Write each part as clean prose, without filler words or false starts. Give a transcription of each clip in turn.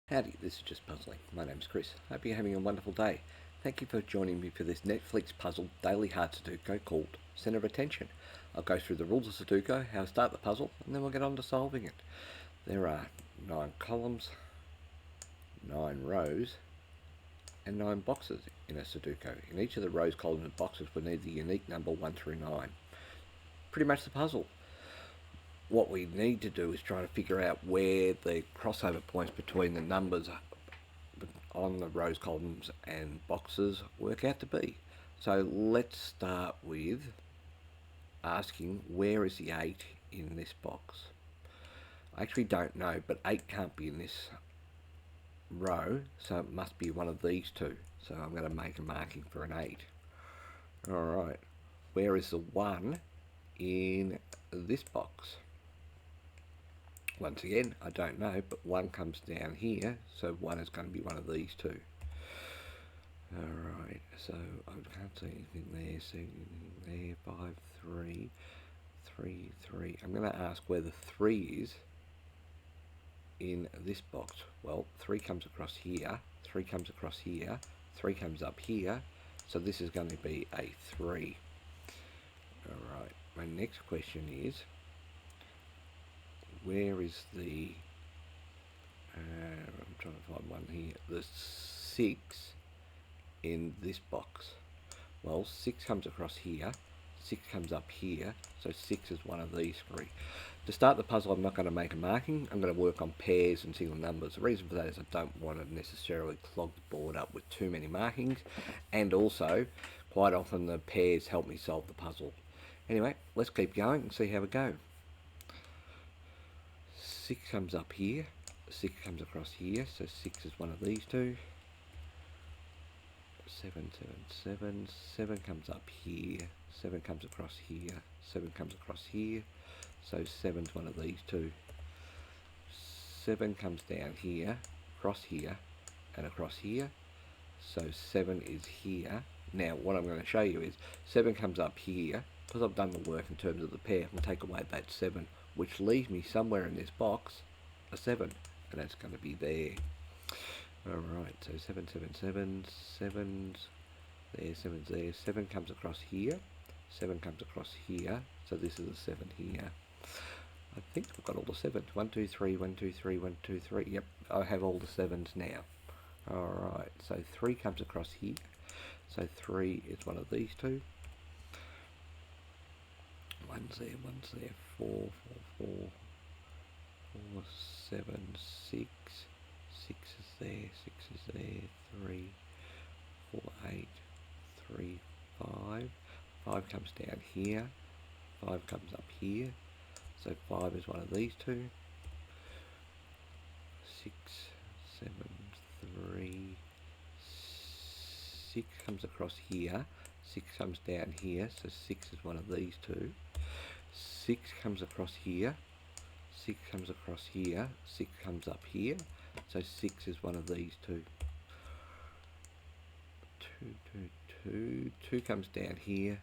Howdy, this is Just Puzzling. My name's Chris. Hope you're having a wonderful day. Thank you for joining me for this Netflix puzzle daily hard Sudoku called Centre of Attention. I'll go through the rules of Sudoku, how to start the puzzle, and then we'll get on to solving it. There are 9 columns, 9 rows, and 9 boxes in a Sudoku. In each of the rows, columns, and boxes we need the unique number 1 through 9. Pretty much the puzzle. What we need to do is try to figure out where the crossover points between the numbers on the rows, columns and boxes work out to be. So let's start with asking where is the 8 in this box. I actually don't know, but 8 can't be in this row, so it must be one of these two. So I'm going to make a marking for an 8. Alright, where is the 1 in this box? Once again, I don't know, but 1 comes down here, so 1 is going to be one of these two. Alright, so I can't see anything there, so there, 5, 3, 3, 3. I'm going to ask where the 3 is in this box. Well, 3 comes across here, 3 comes across here, 3 comes up here, so this is going to be a 3. Alright, my next question is, where is the, I'm trying to find one here, the 6 in this box? Well, 6 comes across here, 6 comes up here, so 6 is one of these 3. To start the puzzle, I'm not going to make a marking. I'm going to work on pairs and single numbers. The reason for that is I don't want to necessarily clog the board up with too many markings, and also, quite often the pairs help me solve the puzzle. Anyway, let's keep going and see how we go. 6 comes up here, 6 comes across here, so 6 is one of these two. 7, 7, 7, 7 comes up here, 7 comes across here, 7 comes across here, so 7 is one of these two. 7 comes down here, across here, and across here, so 7 is here. Now what I'm going to show you is 7 comes up here, because I've done the work in terms of the pair, I can take away that 7, which leaves me somewhere in this box a 7, and that's going to be there. Alright, so 7, 7, 7, 7's there, 7's there, 7 comes across here, 7 comes across here, so this is a 7 here. I think I've got all the 7s, 1, 2, 3, 1, 2, 3, 1, 2, 3, yep, I have all the 7s now. Alright, so 3 comes across here, so 3 is one of these two. 1's there, 1's there, 4, 4, 4, 4, 7, 6, 6 is there, 6 is there, 3, 4, 8, 3, 5, 5 comes down here, 5 comes up here, so 5 is one of these two. 6, 7, 3, 6 comes across here, 6 comes down here, so 6 is one of these two. 6 comes across here, 6 comes across here, 6 comes up here, so 6 is one of these two. 2, 2, 2, 2 comes down here,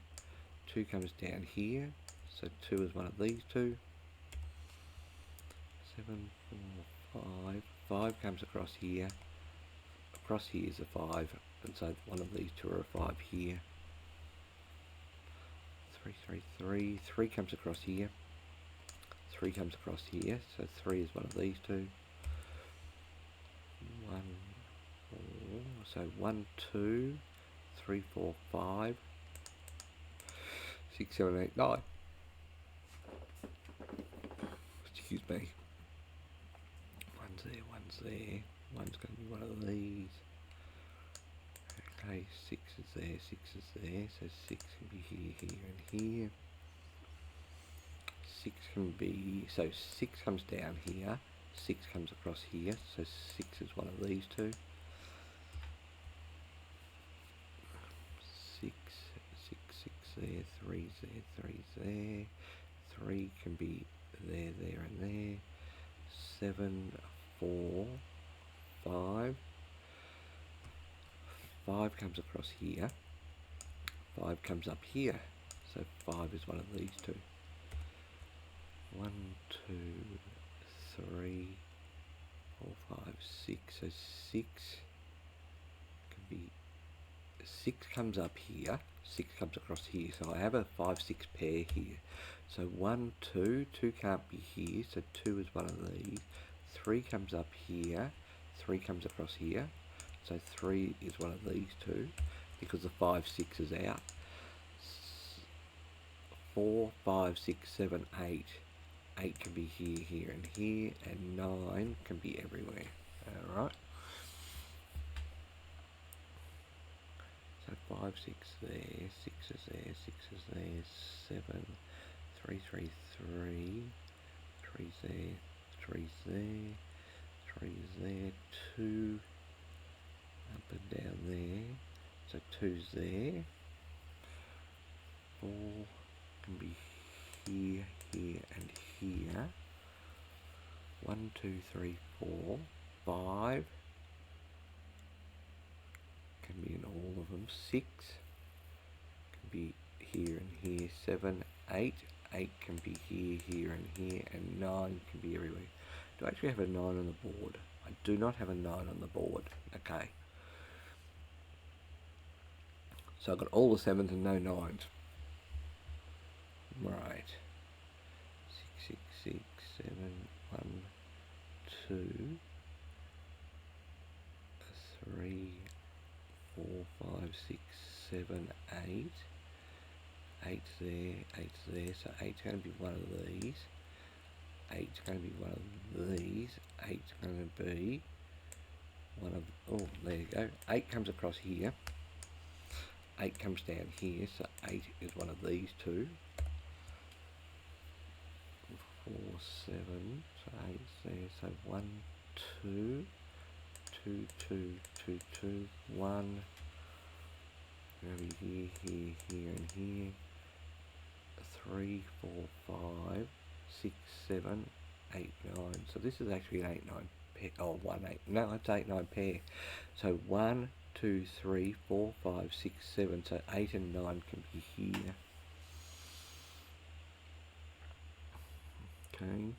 2 comes down here, so 2 is one of these two. 7, 4, 5, 5 comes across here is a 5, and so one of these two are a 5 here. 3, 3, 3, 3 comes across here, 3 comes across here, so 3 is one of these two. 1, 4, so 1, 2, 3, 4, 5, 6, 7, 8, 9. Excuse me. 1's there, 1's there, 1's going to be one of these. Okay, 6 is there, 6 is there, so 6 can be here, here and here. 6 can be, so 6 comes down here, 6 comes across here, so 6 is one of these two. 6, 6, 6 there, 3's there, 3's there. 3 can be there, there and there. 7, 4, 5. 5 comes across here, 5 comes up here, so 5 is one of these two. 1, 2, 3, 4, 5, 6, So 6 can be, 6 comes up here, 6 comes across here, so I have a 5 6 pair here. So 1 2, 2 can't be here, so 2 is one of these. 3 comes up here, 3 comes across here, so 3 is one of these two, because the 5 6 is out. 4 5 6 7 8, 8 can be here, here and here, and 9 can be everywhere. Alright, so 5 6 there, 6 is there, 6 is there, 7 3 3 3, 3's there, 3's there, 3's there, 2 up and down there, so 2's there, 4 can be here, here and here, 1 2 3 4, 5 can be in all of them, 6 can be here and here, 7 8, 8 can be here, here and here, and 9 can be everywhere. Do I actually have a 9 on the board? I do not have a 9 on the board. Okay. So I've got all the 7s and no 9s. Right. 6 6 6 7 1 2 3 4 5 6 7 8. 8's there, 8's there, so 8's going to be one of these. 8's going to be one of these. 8's going to be one of, oh, there you go. 8 comes across here. 8 comes down here, so 8 is one of these two. 4 7, so 8's there, so 1 2 2 2 2 2 1. Going to be here, here, here, and here. 3 4 5 6 7 8 9. So this is actually an 8 9 pair. Oh, 1 8. No, it's 8 9 pair. So 1 2 3 4 5 6 7. So 8 and 9 can be here. Okay.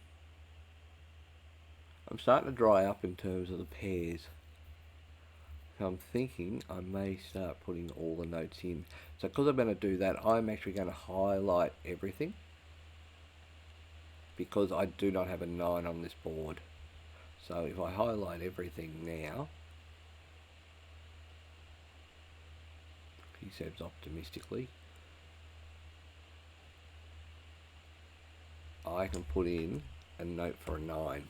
I'm starting to dry up in terms of the pairs. So I'm thinking I may start putting all the notes in. So because I'm going to do that, I'm actually going to highlight everything, because I do not have a 9 on this board. So if I highlight everything now, he says optimistically, I can put in a note for a 9.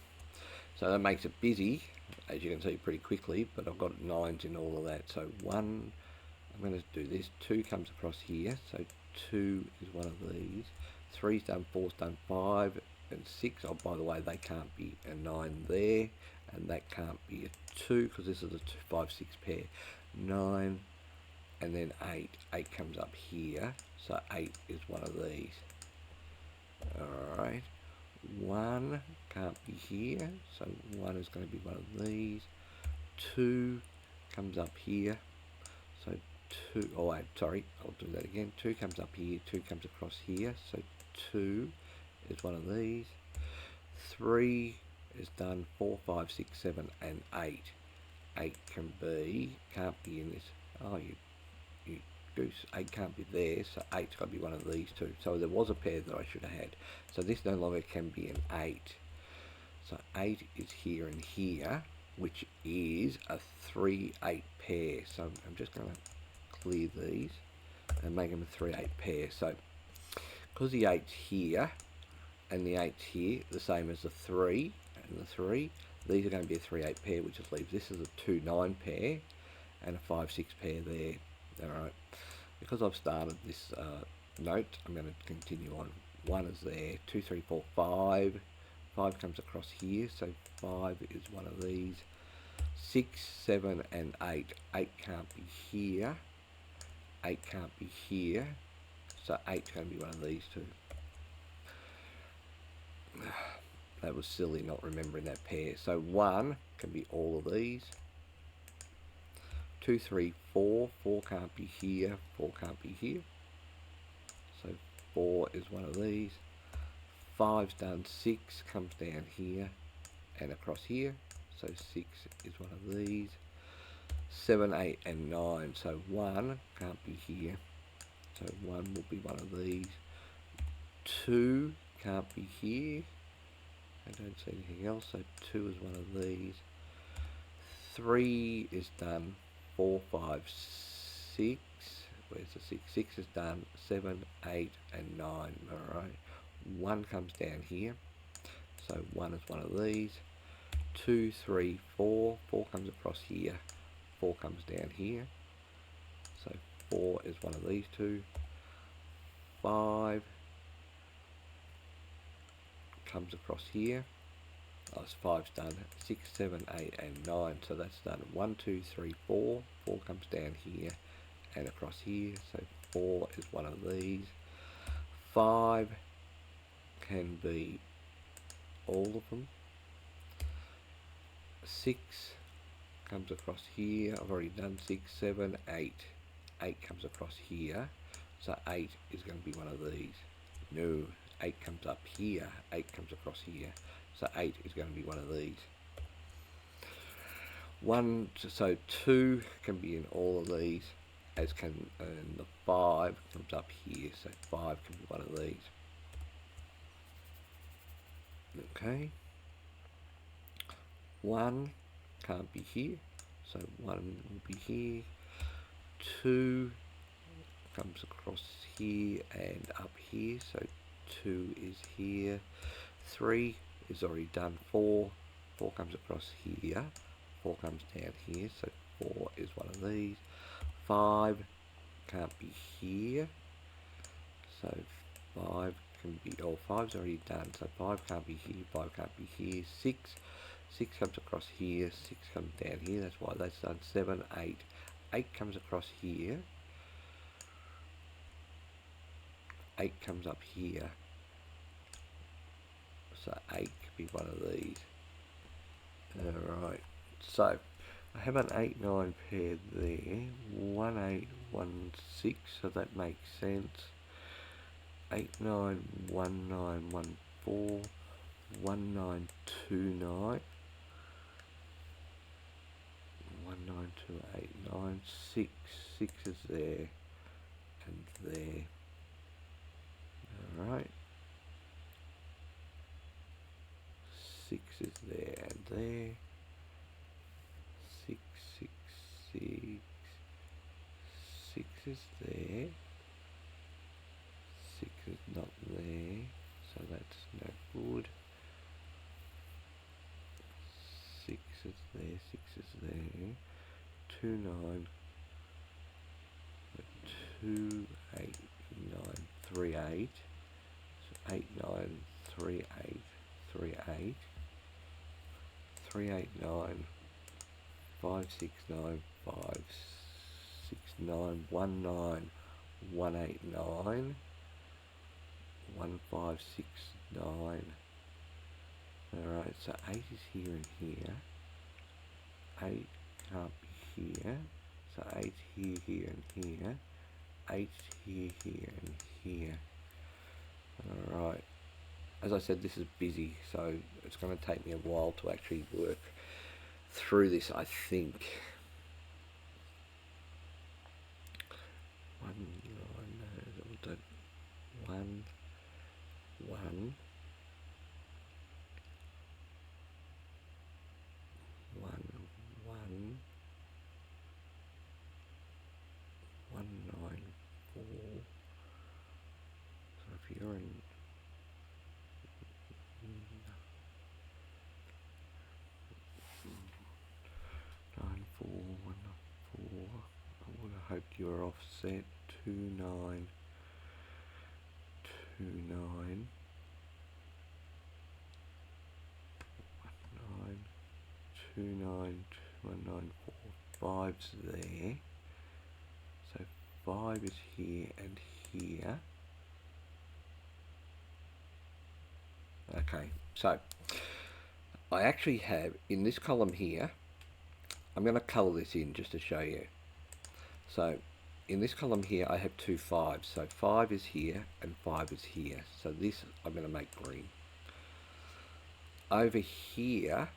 So that makes it busy, as you can see, pretty quickly, but I've got 9s in all of that. So 1, I'm going to do this, 2 comes across here, so 2 is one of these, 3's done, 4's done, 5 and 6, oh by the way, they can't be a 9 there, and that can't be a 2, because this is a 2 5 6 pair, 9, and then 8, 8 comes up here, so 8 is one of these. Alright, 1 can't be here, so 1 is going to be one of these. 2 comes up here, so 2, oh wait, sorry, I'll do that again. 2 comes up here, 2 comes across here, so 2 is one of these. 3 is done, 4 5 6 7 and 8. 8 can be, can't be in this, oh you goose, 8 can't be there, so 8's got to be one of these two. So there was a pair that I should have had. So this no longer can be an 8. So 8 is here and here, which is a 3 8 pair. So I'm just going to clear these and make them a 3 8 pair. So because the 8's here and the 8's here, the same as the 3 and the 3, these are going to be a 3 8 pair, which just leaves this is a 2 9 pair and a 5 6 pair there. Alright, because I've started this note, I'm going to continue on. 1 is there, 2 3 4 5. 5 comes across here, so 5 is one of these. 6 7 and 8. 8 can't be here, 8 can't be here, so 8's going to be one of these two. That was silly not remembering that pair. So 1 can be all of these. 2 3 4, 4 can't be here, 4 can't be here, so 4 is one of these. 5's done, 6 comes down here and across here, so 6 is one of these. 7, 8 and 9, so 1 can't be here, so 1 will be one of these. 2 can't be here, I don't see anything else, so 2 is one of these. 3 is done. 4, 5, 6, where's the 6? 6 is done. 7, 8 and 9, alright. 1 comes down here, so 1 is one of these. 2, 3, 4, 4 comes across here, 4 comes down here, so 4 is one of these two. 5 comes across here, oh, 5's done. 6, 7, 8 and 9, so that's done. 1, 2, 3, 4, 4 comes down here and across here, so 4 is one of these. 5 can be all of them. 6 comes across here, I've already done 6, 7, 8. 8 comes across here, so 8 is going to be one of these. No, 8 comes up here, 8 comes across here, so 8 is going to be one of these. So 2 can be in all of these, as can, and the 5 comes up here, so 5 can be one of these. Okay. 1 can't be here, so 1 will be here. 2 comes across here and up here, so 2 is here. 3 is already done. 4 comes across here, 4 comes down here, so 4 is one of these. 5 can't be here, so 5 can be, oh, 5's already done, so 5 can't be here, 5 can't be here. 6 comes across here, 6 comes down here, that's why that's done. 7, 8. 8 comes across here, 8 comes up here, so 8 could be one of these. Alright, so I have an 8, 9 paired there. 1, 8, 1, 6, so that makes sense. 8, 9, 1, 9, 1, 4, 1, 9, 2, 9. 1, 9, 2, 8, 9, 6. 6 is there and there. Alright. 6 is there and there. 6, 6, 6. 6 is there. 6 is not there, so that's no good. 6 is there, 6 is there. 2, 9, 2, 8, 9, 3, 8. So 8, 9, 3, 8, 3, 8. 3, 8, 9, 5, 6, 9, 5, 6, 9, 1, 9, 1, 8, 9. 1, 5, 6, 9. Alright, so 8 is here and here. 8 can't be here. So 8 here, here and here. 8 here, here and here. Alright. As I said, this is busy, so it's going to take me a while to actually work through this, I think. 1, 1, 1, 1, 9, 4. So if you're in 9, 4, 1, 4, I would have hoped you were offset. 2, 9, 2, 9. 2, 9, 2, 9, 4. 5's there. So 5 is here and here. Okay, so I actually have in this column here, I'm going to colour this in just to show you. So in this column here I have 2 5s. So 5 is here and 5 is here. So this I'm going to make green. Over here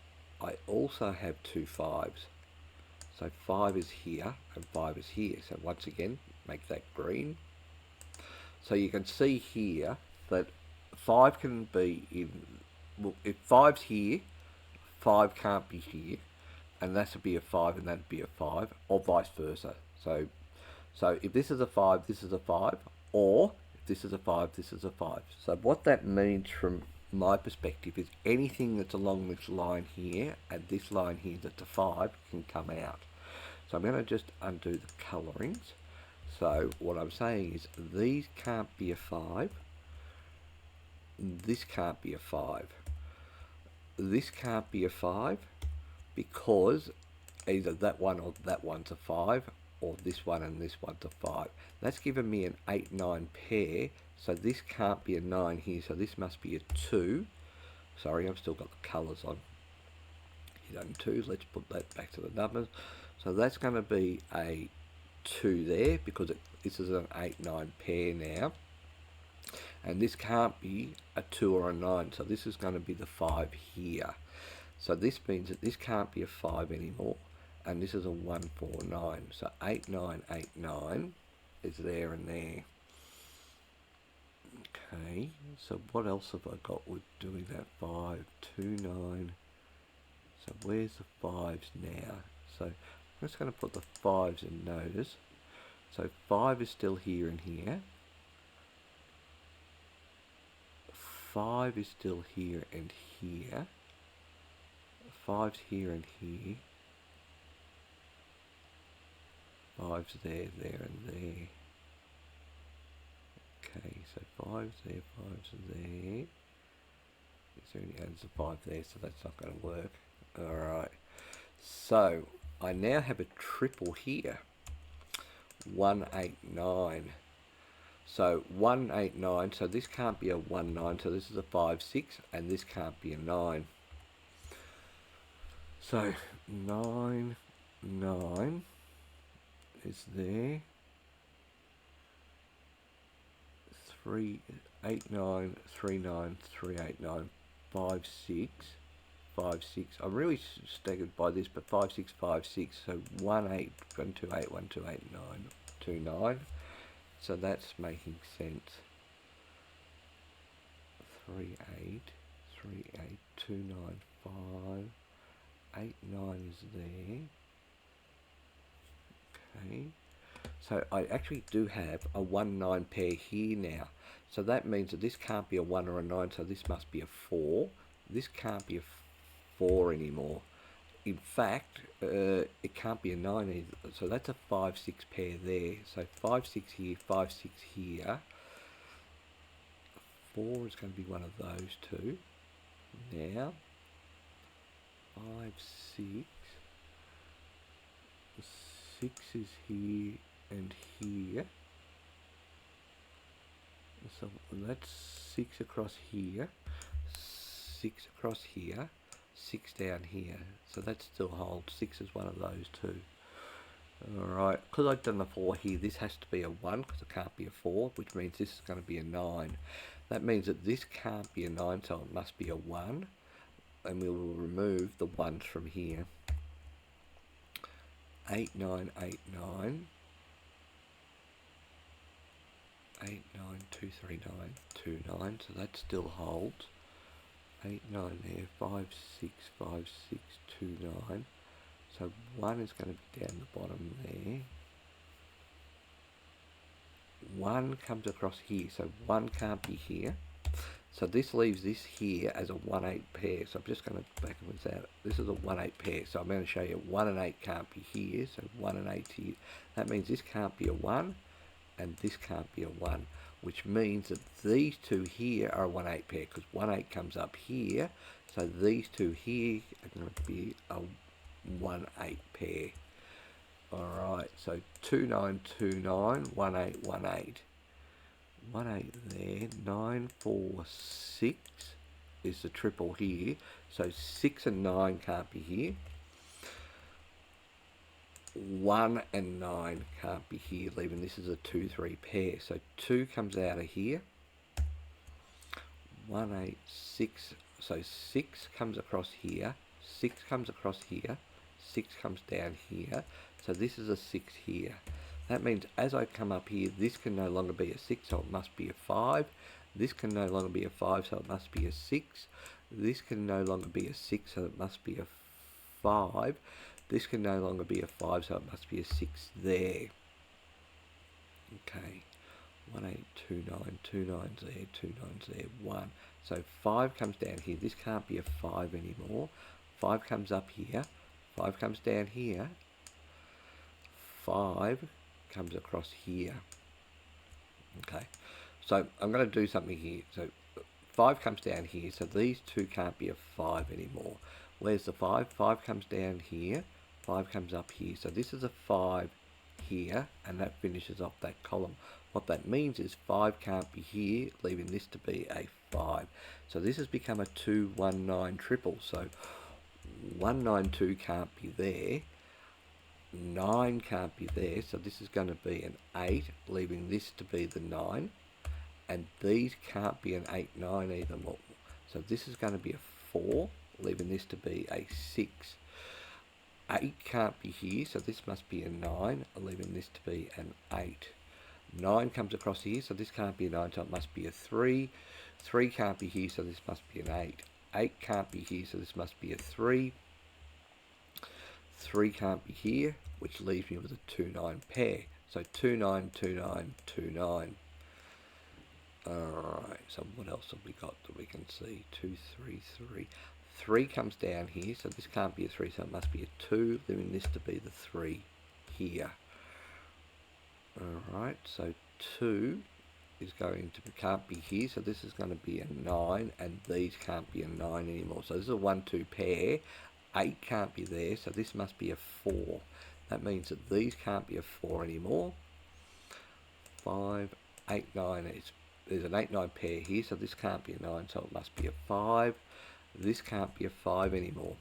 I also have two 5s. So 5 is here and 5 is here. So once again, make that green. So you can see here that 5 can be in, well, if 5's here, 5 can't be here, and that would be a 5 and that'd be a 5, or vice versa. So if this is a 5, this is a 5, or if this is a 5, this is a 5. So what that means from my perspective is anything that's along this line here and this line here that's a 5 can come out. So I'm going to just undo the colorings. So what I'm saying is these can't be a 5, this can't be a 5, this can't be a 5 because either that one or that one's a 5, or this one and this one's a 5. That's given me an 8-9 pair, so this can't be a 9 here, so this must be a 2. Sorry, I've still got the colours on. Hidden 2, let's put that back to the numbers. So that's going to be a 2 there, because this is an 8-9 pair now. And this can't be a 2 or a 9, so this is going to be the 5 here. So this means that this can't be a 5 anymore, and this is a 1, 4, 9. So 8, 9, 8, 9 is there and there. Okay, so what else have I got with doing that? 5, 2, 9. So where's the 5s now? So I'm just going to put the 5s in notice. So 5 is still here and here. 5 is still here and here. 5's here and here. 5's there, there and there. Okay, so 5's there, 5's there. Is there any others? 5 there, so that's not going to work. Alright, so I now have a triple here. 1, 8, 9. So 1, 8, 9, so this can't be a 1, 9, so this is a 5, 6, and this can't be a 9. So 9, 9 is there. 3, 8, 9, 3, 9, 3, 8, 9, 5, 6, 5, 6. I'm really staggered by this, but 5, 6, 5, 6. So 1, 8, 1, 2, 8, 1, 2, 8, 9, 2, 9. So that's making sense. 3, 8, 3, 8, 2, 9, 5, 8, 9 is there. Okay. So I actually do have a 1, 9 pair here now. So that means that this can't be a 1 or a 9, so this must be a 4. This can't be a 4 anymore. In fact, it can't be a 9 either. So that's a 5, 6 pair there. So 5, 6 here, 5, 6 here. 4 is going to be one of those two. Now, 5, 6. 6 is here and here. So that's 6 across here, 6 across here, 6 down here. So that still holds. 6 is one of those two. Alright, because I've done the 4 here, this has to be a 1 because it can't be a 4, which means this is going to be a 9. That means that this can't be a 9, so it must be a 1. And we will remove the 1s from here. 8, 9, 8, 9. 8, 9, 2, 3, 9, 2, 9, so that still holds. 8, 9 there, 5, 6, 5, 6, 2, 9. So 1 is going to be down the bottom there. 1 comes across here, so 1 can't be here. So this leaves this here as a 1, 8 pair. So I'm just going to backwards out. This is a 1, 8 pair. So I'm going to show you 1 and 8 can't be here. So 1 and 8 here. That means this can't be a 1. And this can't be a 1, which means that these two here are a 1, 8 pair, because 1, 8 comes up here, so these two here are going to be a 1, 8 pair. Alright, so 2, 9, 2, 9, 1, 8, 1, 8. 1, 8 there, 9, 4, 6 is the triple here, so 6 and 9 can't be here. 1 and 9 can't be here, leaving this as a 2, 3 pair. So 2 comes out of here. 1, 8, 6. So 6 comes across here. 6 comes across here, 6 comes down here, so this is a 6 here. That means as I come up here, this can no longer be a 6, so it must be a 5. This can no longer be a 5, so it must be a 6. This can no longer be a 6, so it must be a 5. This can no longer be a 5, so it must be a 6 there. Okay, 1, 8, 2, 9, 2 9's there, 2 9's there, 1. So 5 comes down here. This can't be a 5 anymore. 5 comes up here. 5 comes down here. 5 comes across here. Okay, so I'm going to do something here. So 5 comes down here, so these two can't be a 5 anymore. Where's the 5? 5 comes down here, 5 comes up here. So this is a 5 here, and that finishes off that column. What that means is 5 can't be here, leaving this to be a 5. So this has become a 2, 1, 9 triple. So 1, 9, 2 can't be there. 9 can't be there, so this is going to be an 8, leaving this to be the 9. And these can't be an 8, 9 either more. So this is going to be a 4, leaving this to be a 6. 8 can't be here, so this must be a 9, leaving this to be an 8. 9 comes across here, so this can't be a 9, so it must be a 3. 3 can't be here, so this must be an 8. 8 can't be here, so this must be a 3. 3 can't be here, which leaves me with a 2, 9 pair. So 2, 9, 2, 9, 2, 9. Alright, so what else have we got that we can see? 2, 3, 3. 3 comes down here, so this can't be a 3, so it must be a 2, leaving this to be the 3 here. Alright, so 2 is going to can't be here, so this is going to be a 9, and these can't be a 9 anymore. So this is a 1, 2 pair. 8 can't be there, so this must be a 4. That means that these can't be a 4 anymore. 5, 8, 9 is, there's an 8, 9 pair here, so this can't be a 9, so it must be a 5. This can't be a 5 anymore.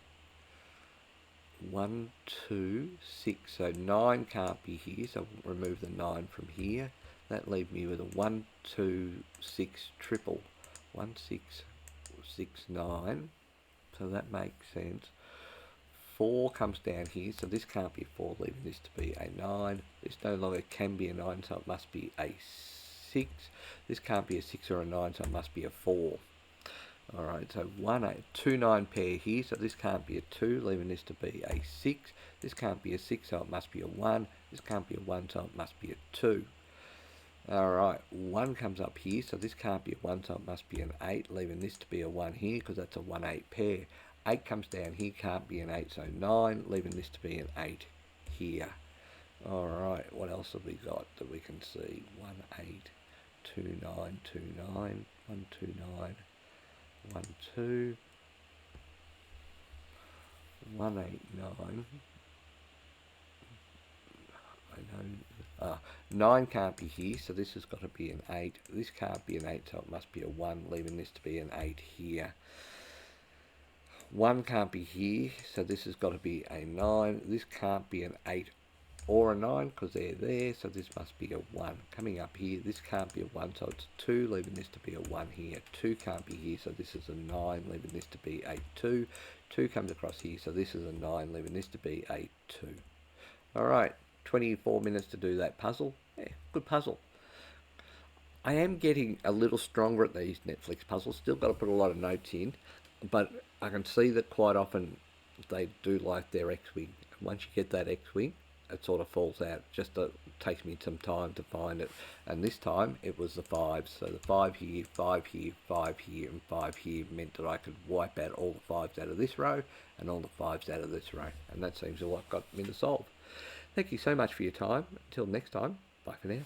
1, 2, 6, so 9 can't be here, so we'll remove the 9 from here. That leaves me with a 1, 2, 6 triple. 1, 6, 6, 9, so that makes sense. 4 comes down here, so this can't be a 4, leaving this to be a 9. This no longer can be a 9, so it must be a 6. This can't be a 6 or a 9, so it must be a 4. Alright, so 1, 8, 2, 9 pair here, so this can't be a 2, leaving this to be a 6. This can't be a 6, so it must be a 1. This can't be a 1, so it must be a 2. Alright, 1 comes up here, so this can't be a 1, so it must be an 8, leaving this to be a 1 here, because that's a 1, 8 pair. 8 comes down here, can't be an 8, so 9, leaving this to be an 8 here. Alright, what else have we got that we can see? 1, 8, 2, 9, 2, 9, 1, 2, 9, 1, 2, 1, 8, 9. I know. 9 can't be here, so this has got to be an 8. This can't be an 8, so it must be a 1, leaving this to be an 8 here. 1 can't be here, so this has got to be a 9. This can't be an 8 or a 9 because they're there, so this must be a 1. Coming up here, this can't be a 1, so it's 2, leaving this to be a 1 here. 2 can't be here, so this is a 9, leaving this to be a 2. 2 comes across here, so this is a 9, leaving this to be a 2. Alright, 24 minutes to do that puzzle. Yeah, good puzzle. I am getting a little stronger at these Netflix puzzles. Still got to put a lot of notes in, but I can see that quite often they do like their X-Wing. Once you get that X-Wing, it sort of falls out. Just takes me some time to find it. And this time it was the 5s. So the 5 here, 5 here, 5 here, and 5 here meant that I could wipe out all the 5s out of this row and all the 5s out of this row. And that seems to what got me to solve. Thank you so much for your time. Until next time, bye for now.